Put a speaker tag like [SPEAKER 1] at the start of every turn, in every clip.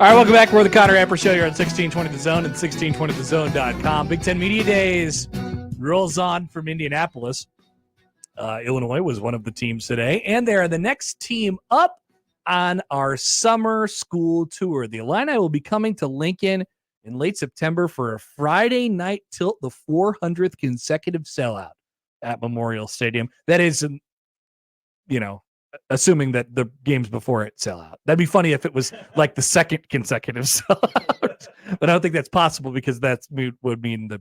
[SPEAKER 1] All right, welcome back. We're the Connor Apper Show here on 1620 The Zone and 1620thezone.com. Big Ten Media Days rolls on from Indianapolis. Illinois was one of the teams today, and they're the next team up on our summer school tour. The Illini will be coming to Lincoln in late September for a Friday night tilt, the 400th consecutive sellout at Memorial Stadium. That is, assuming that the games before it sell out. That'd be funny if it was like the second consecutive sellout. But I don't think that's possible because that would mean the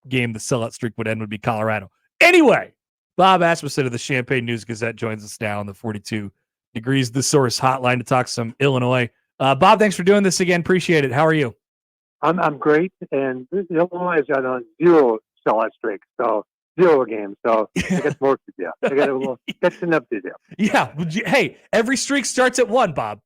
[SPEAKER 1] game the sellout streak would end would be Colorado. Anyway, Bob Asmussen of the Champaign News-Gazette joins us now on the 42 Degrees The Source hotline to talk some Illinois. Bob, thanks for doing this again. Appreciate it. How are you?
[SPEAKER 2] I'm great, and Illinois is on a 0 sellout streak, so 0 games. So I got work to do. I got a little catching up to do.
[SPEAKER 1] Yeah. Hey, every streak starts at 1, Bob.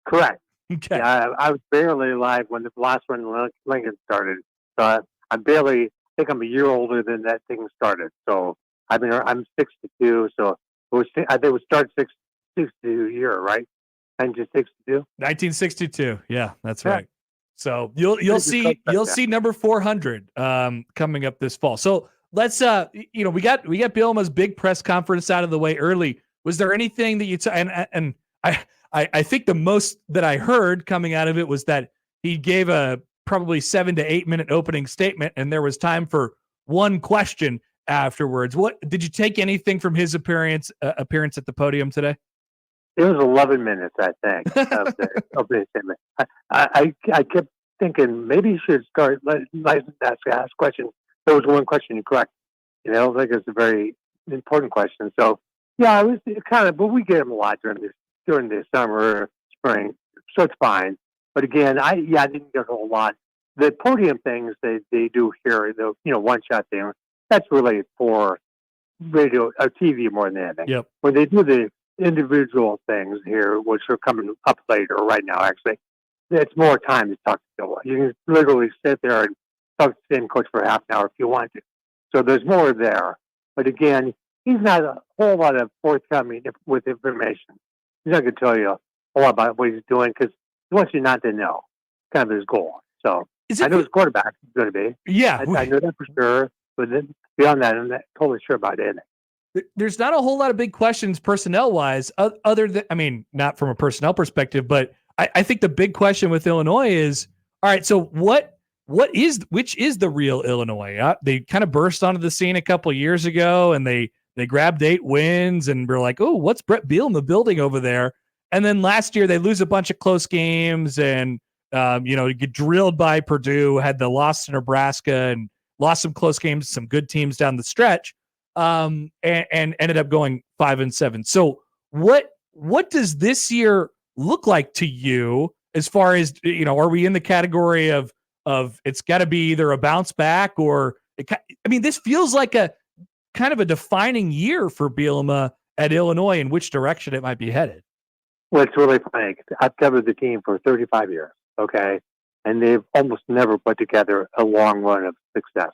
[SPEAKER 2] Correct.
[SPEAKER 1] Okay.
[SPEAKER 2] Yeah, I was barely alive when the last one in Lincoln started. So I think I'm a year older than that thing started. So I'm 62. So I think it would start 62 year, right? 1962.
[SPEAKER 1] 1962. Yeah, that's right. So you'll see number 400 coming up this fall. So let's we got Bielema's big press conference out of the way early. Was there anything that you and I think the most that I heard coming out of it was that he gave a probably 7 to 8 minute opening statement, and there was time for one question afterwards. What did you take anything from his appearance at the podium today?
[SPEAKER 2] It was 11 minutes, I think, of the opening statement. I kept thinking maybe he should start ask questions. There was one question you correct. I think it's a very important question. So yeah, it was kind of, but we get him a lot during the summer, spring, so it's fine. But again, I didn't get a whole lot. The podium things they do here, the one shot thing, that's really for radio or TV more than anything.
[SPEAKER 1] Yep.
[SPEAKER 2] When they do the individual things here, which are coming up later, right now actually, it's more time to talk to Bill. You can literally sit there and talk to the same coach for half an hour if you want to. So there's more there. But again, he's not a whole lot of forthcoming with information. He's not going to tell you a whole lot about what he's doing because he wants you not to know. Kind of his goal. So I know his quarterback is going to be.
[SPEAKER 1] Yeah.
[SPEAKER 2] I know that for sure. But then beyond that, I'm not totally sure about anything.
[SPEAKER 1] There's not a whole lot of big questions personnel-wise, other than, not from a personnel perspective, but I think the big question with Illinois is, all right, so which is the real Illinois? They kind of burst onto the scene a couple of years ago, and they grabbed 8 wins, and we're like, oh, what's Brett Bielema building over there? And then last year they lose a bunch of close games, and get drilled by Purdue, had the loss to Nebraska, and lost some close games, some good teams down the stretch. And ended up going 5-7. So what does this year look like to you as far as, are we in the category of it's got to be either a bounce back or this feels like a kind of a defining year for Bielema at Illinois in which direction it might be headed.
[SPEAKER 2] Well, it's really funny. I've covered the team for 35 years. Okay. And they've almost never put together a long run of success.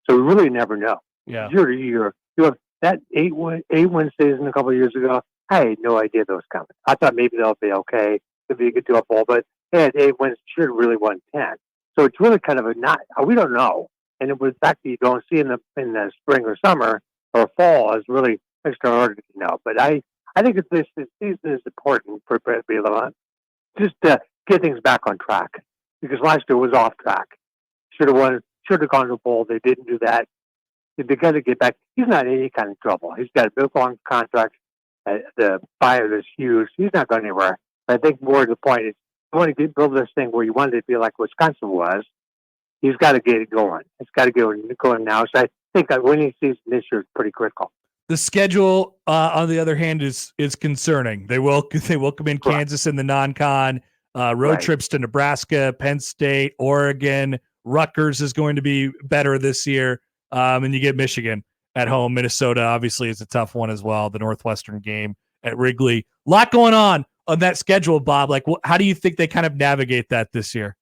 [SPEAKER 2] So we really never know.
[SPEAKER 1] Yeah.
[SPEAKER 2] Year to year, you have that 8-win season a couple of years ago. I had no idea those coming. I thought maybe they'll be okay. They'll be a good deal bowl, but they had 8 wins. Should have really won 10. So it's really kind of we don't know. And it was fact that you don't see in the spring or summer or fall is really extraordinary to know. But I think this season is important for Brett Bielema just to get things back on track because last year was off track. Should have won. Should have gone to the bowl. They didn't do that. They got to get back. He's not in any kind of trouble. He's got a big long contract. The buyer is huge. He's not going anywhere. But I think more to the point is you want to build this thing where you want it to be like Wisconsin was. He's got to get it going. It's got to get going now. So I think that winning season this year is pretty critical.
[SPEAKER 1] The schedule, on the other hand, is concerning. They will come in Kansas in the non-con, road trips to Nebraska, Penn State, Oregon. Rutgers is going to be better this year. And you get Michigan at home. Minnesota obviously is a tough one as well. The Northwestern game at Wrigley. A lot going on that schedule, Bob. Like, how do you think they kind of navigate that this year?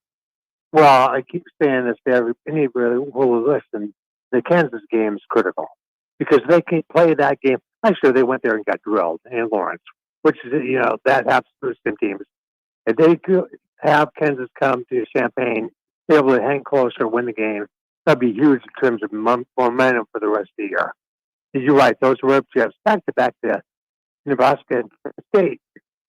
[SPEAKER 2] Well, I keep saying this to anybody who will listen. The Kansas game is critical because they can play that game. Actually, they went there and got drilled in Lawrence, which is, that happens to some teams. And have Kansas come to Champaign, be able to hang closer, win the game. That'd be huge in terms of momentum for the rest of the year. You're right; those road trips back to Nebraska and State.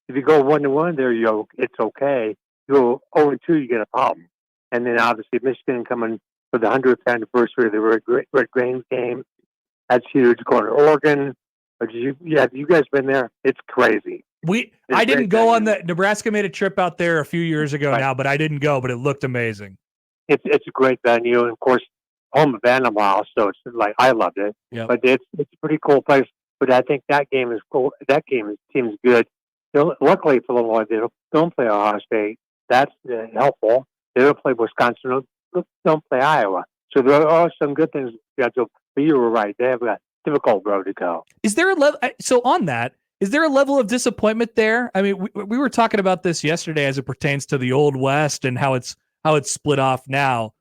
[SPEAKER 2] If you go 1-1 there, it's okay. You go 0-2, you get a problem. And then obviously Michigan coming for the 100th anniversary of the Red Grange game. That's huge. Going to Oregon. Have you guys been there? It's crazy.
[SPEAKER 1] I didn't go on the Nebraska made a trip out there a few years ago now, but I didn't go, but it looked amazing.
[SPEAKER 2] It's a great venue, and of course, home of Animal House, so it's like I loved it.
[SPEAKER 1] Yep.
[SPEAKER 2] But it's a pretty cool place. But I think that game is cool. That team's good. Luckily for Illinois, they don't play Ohio State. That's helpful. They don't play Wisconsin. Don't play Iowa. So there are some good things. But you were right. They have a difficult road to go.
[SPEAKER 1] Is there a level? So on that, is there a level of disappointment there? I mean, we were talking about this yesterday as it pertains to the Old West and how it's split off now.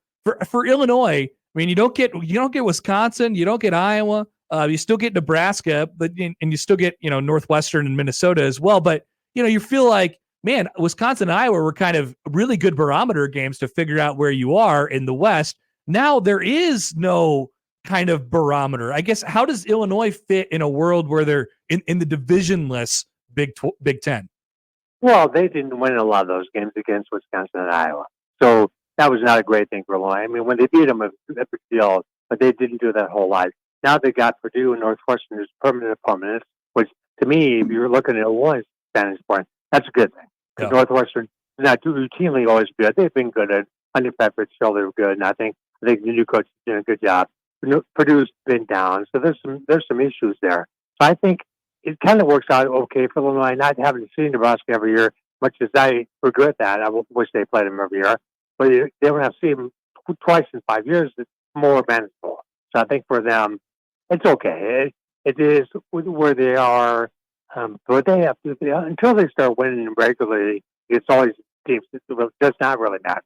[SPEAKER 1] For Illinois, I mean, you don't get Wisconsin, you don't get Iowa, you still get Nebraska, and you still get Northwestern and Minnesota as well. But you feel like, man, Wisconsin and Iowa were kind of really good barometer games to figure out where you are in the West. Now there is no kind of barometer. I guess, how does Illinois fit in a world where they're in the divisionless Big Ten?
[SPEAKER 2] Well, they didn't win a lot of those games against Wisconsin and Iowa. So that was not a great thing for Illinois. I mean, when they beat them, it was a big deal, but they didn't do that whole lot. Now they got Purdue and Northwestern as permanent opponents, which to me, if you're looking at Illinois' standings point, that's a good thing. Because Northwestern is not routinely always good. They've been good at under Pepperidge, so they were good, and I think the new coach is doing a good job. Purdue's been down, so there's some issues there. So I think it kind of works out okay for Illinois, not having to see Nebraska every year, much as I regret that. I wish they played them every year. But they don't have to see them twice in 5 years. It's more manageable. So I think for them, it's okay. It is where they are. But they have to, until they start winning regularly, it's always teams. It does not really matter.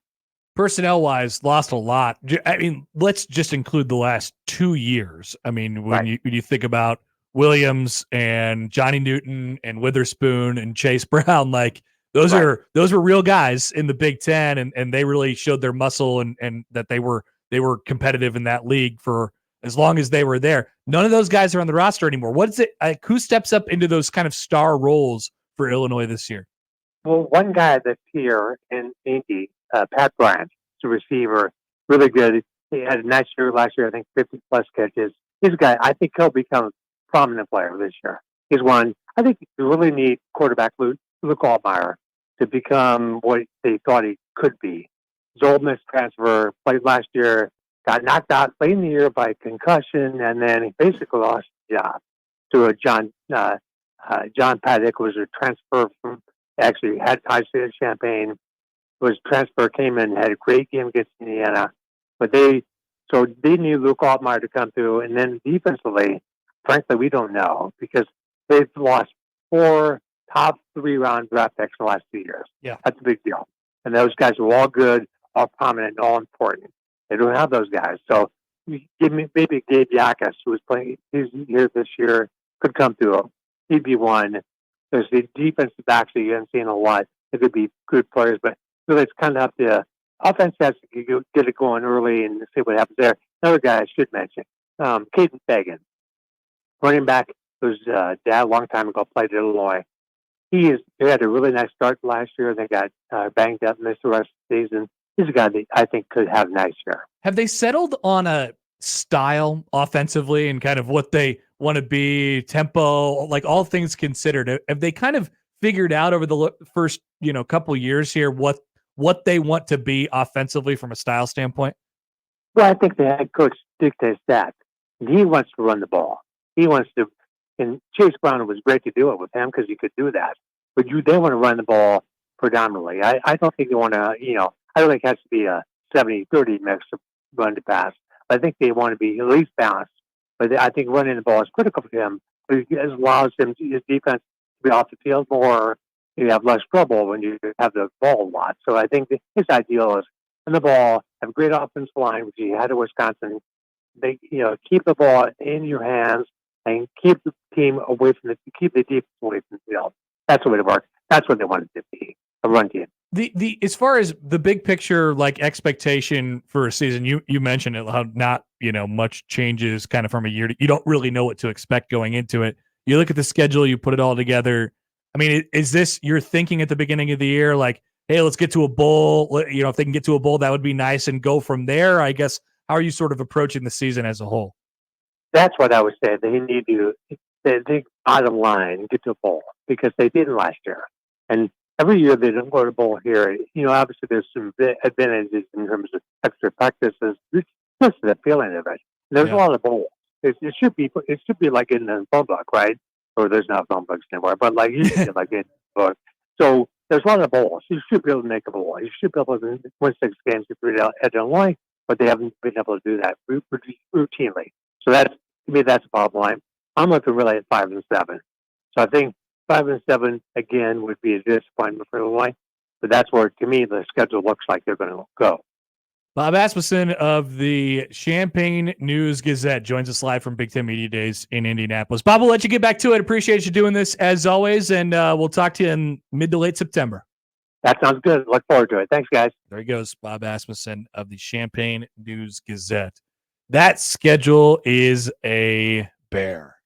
[SPEAKER 1] Personnel-wise, lost a lot. I mean, let's just include the last 2 years. I mean, when you think about Williams and Johnny Newton and Witherspoon and Chase Brown, like those were real guys in the Big Ten, and they really showed their muscle and that they were competitive in that league for as long as they were there. None of those guys are on the roster anymore. What is it? Who steps up into those kind of star roles for Illinois this year?
[SPEAKER 2] Well, one guy that's here in Indy, Pat Bryant, is a receiver, really good. He had a nice year last year, I think 50-plus catches. He's a guy, I think he'll become a prominent player this year. He's one. I think you really need quarterback Luke Altmaier to become what they thought he could be. His Ole Miss transfer, played last year, got knocked out late in the year by concussion, and then he basically lost his job to a John Paddock, was a transfer from, actually had high state at Champaign, was transfer, came in, had a great game against Indiana, but they need Luke Altmaier to come through, and then defensively, frankly, we don't know, because they've lost 4 top 3-round draft picks in the last 2 years.
[SPEAKER 1] Yeah.
[SPEAKER 2] That's a big deal. And those guys are all good, all prominent, all important. They don't have those guys. So give me maybe Gabe Yakas, who was playing, he's here this year, could come through. He'd be one. There's the defensive backs that you haven't seen a lot. They could be good players, but really it's kind of up to offense has to get it going early and see what happens there. Another guy I should mention, Caden Fagan, running back whose dad a long time ago played at Illinois. He had a really nice start last year. They got banged up, missed the rest of the season. He's a guy that I think could have a nice year.
[SPEAKER 1] Have they settled on a style offensively and kind of what they want to be, tempo, like all things considered? Have they kind of figured out over the first couple years here what they want to be offensively from a style standpoint?
[SPEAKER 2] Well, I think the head coach dictates that. He wants to run the ball. He wants to, and Chase Brown was great to do it with him because he could do that. But they want to run the ball predominantly. I don't think they want to, I don't think it has to be a 70-30 mix of run to pass. I think they want to be at least balanced. But I think running the ball is critical for him. But it allows his defense to be off the field more. You have less trouble when you have the ball a lot. So I think his ideal is run the ball, have a great offensive line, which he had at Wisconsin. They, keep the ball in your hands and keep the team away from keep the defense away from the field. That's the way to work. That's what they wanted to be, a run team.
[SPEAKER 1] the as far as the big picture, like expectation for a season, you mentioned it, how not much changes kind of from a year to, you don't really know what to expect going into it. You look at the schedule, you put it all together. I mean, is this your thinking at the beginning of the year, like, hey, let's get to a bowl? If they can get to a bowl, that would be nice, and go from there. I guess, how are you sort of approaching the season as a whole?
[SPEAKER 2] That's what I would say. They need to, the bottom line, get to a bowl, because they didn't last year. And every year they don't go to bowl here. Obviously there's some advantages in terms of extra practices. It's just the feeling of it. There's a lot of bowls. It should be like in the phone book, right? Or there's not phone books anymore, but like usually like in the book. So there's a lot of bowls. You should be able to make a bowl. You should be able to win 6 games if you're at Illinois, but they haven't been able to do that routinely. So to me, that's the bottom line. I'm looking really at 5-7. So I think 5-7 again would be a disappointment for Illinois, but that's where, to me, the schedule looks like they're going to go.
[SPEAKER 1] Bob Asmussen of the Champaign News-Gazette joins us live from Big Ten Media Days in Indianapolis. Bob, we'll let you get back to it. Appreciate you doing this as always, and we'll talk to you in mid to late September.
[SPEAKER 2] That sounds good. Look forward to it. Thanks, guys.
[SPEAKER 1] There he goes, Bob Asmussen of the Champaign News-Gazette. That schedule is a bear.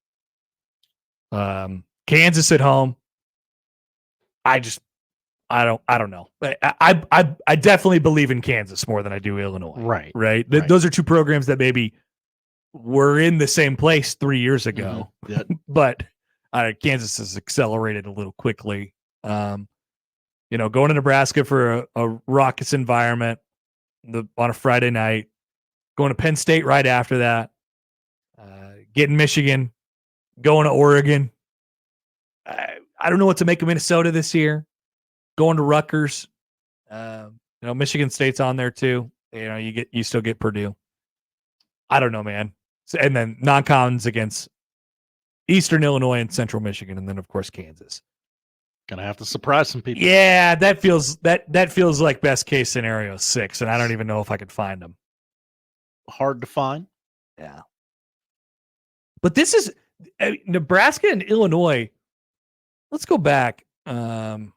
[SPEAKER 1] Kansas at home. I don't know. I definitely believe in Kansas more than I do Illinois. Right. Those are two programs that maybe were in the same place 3 years ago, but Kansas has accelerated a little quickly. Going to Nebraska for a raucous environment on a Friday night, going to Penn State right after that, getting Michigan, going to Oregon. I don't know what to make of Minnesota this year. Going to Rutgers, Michigan State's on there too. You still get Purdue. I don't know, man. And then non-cons against Eastern Illinois and Central Michigan, and then of course Kansas.
[SPEAKER 3] Gonna have to surprise some people.
[SPEAKER 1] Yeah, that feels like best case scenario 6, and I don't even know if I could find them.
[SPEAKER 3] Hard to find.
[SPEAKER 1] Yeah, but this is Nebraska and Illinois. Let's go back. I'm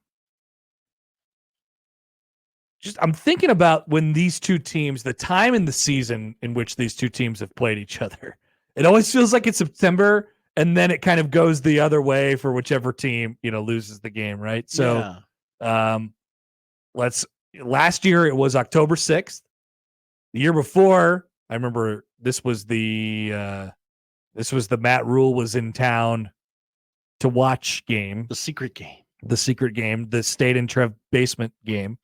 [SPEAKER 1] thinking about when these two teams, the time in the season in which these two teams have played each other. It always feels like it's September, and then it kind of goes the other way for whichever team, loses the game, right? So, last year it was October 6th. The year before, I remember this was the Matt Rule was in town to watch game.
[SPEAKER 3] The secret game,
[SPEAKER 1] the State and Trev basement game.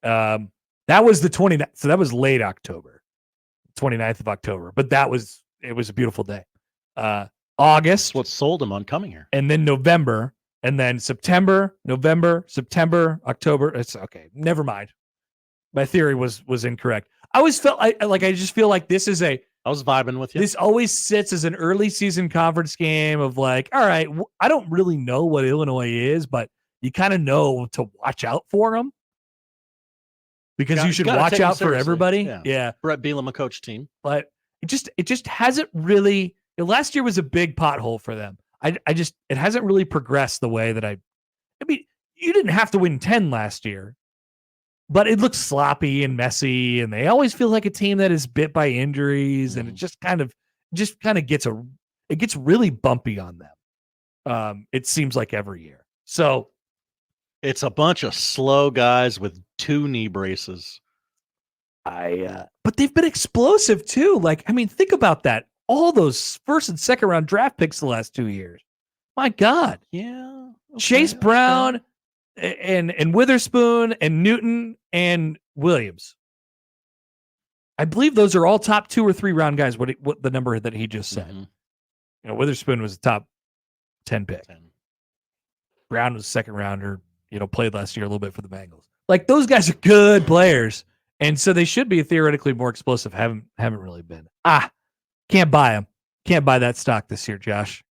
[SPEAKER 1] That was the 29th. So that was late October, 29th of October, but it was a beautiful day. August,
[SPEAKER 3] what sold him on coming here,
[SPEAKER 1] and then November, and then September, November, September, October. It's okay. Never mind. My theory was incorrect. I always felt I just feel like this is I
[SPEAKER 3] was vibing with you.
[SPEAKER 1] This always sits as an early season conference game of like, all right, I don't really know what Illinois is, but you kind of know to watch out for them. Because you should watch out for everybody. Yeah.
[SPEAKER 3] Brett Bielema coach team.
[SPEAKER 1] But it just hasn't really, last year was a big pothole for them. It hasn't really progressed the way that I mean, you didn't have to win 10 last year, but it looks sloppy and messy, and they always feel like a team that is bit by injuries, and it just kind of gets really bumpy on them. It seems like every year. So
[SPEAKER 3] it's a bunch of slow guys with 2 knee braces.
[SPEAKER 1] But they've been explosive too. Like, I mean, think about that. All those first and second round draft picks the last 2 years. My God.
[SPEAKER 3] Yeah.
[SPEAKER 1] Okay, Chase Brown and Witherspoon and Newton and Williams. I believe those are all top 2 or 3 round guys. What the number that he just said. Mm-hmm. Witherspoon was a top 10 pick. 10. Brown was a second rounder. Played last year a little bit for the Bengals. Like, those guys are good players, and so they should be theoretically more explosive. Haven't really been. Can't buy them. Can't buy that stock this year, Josh.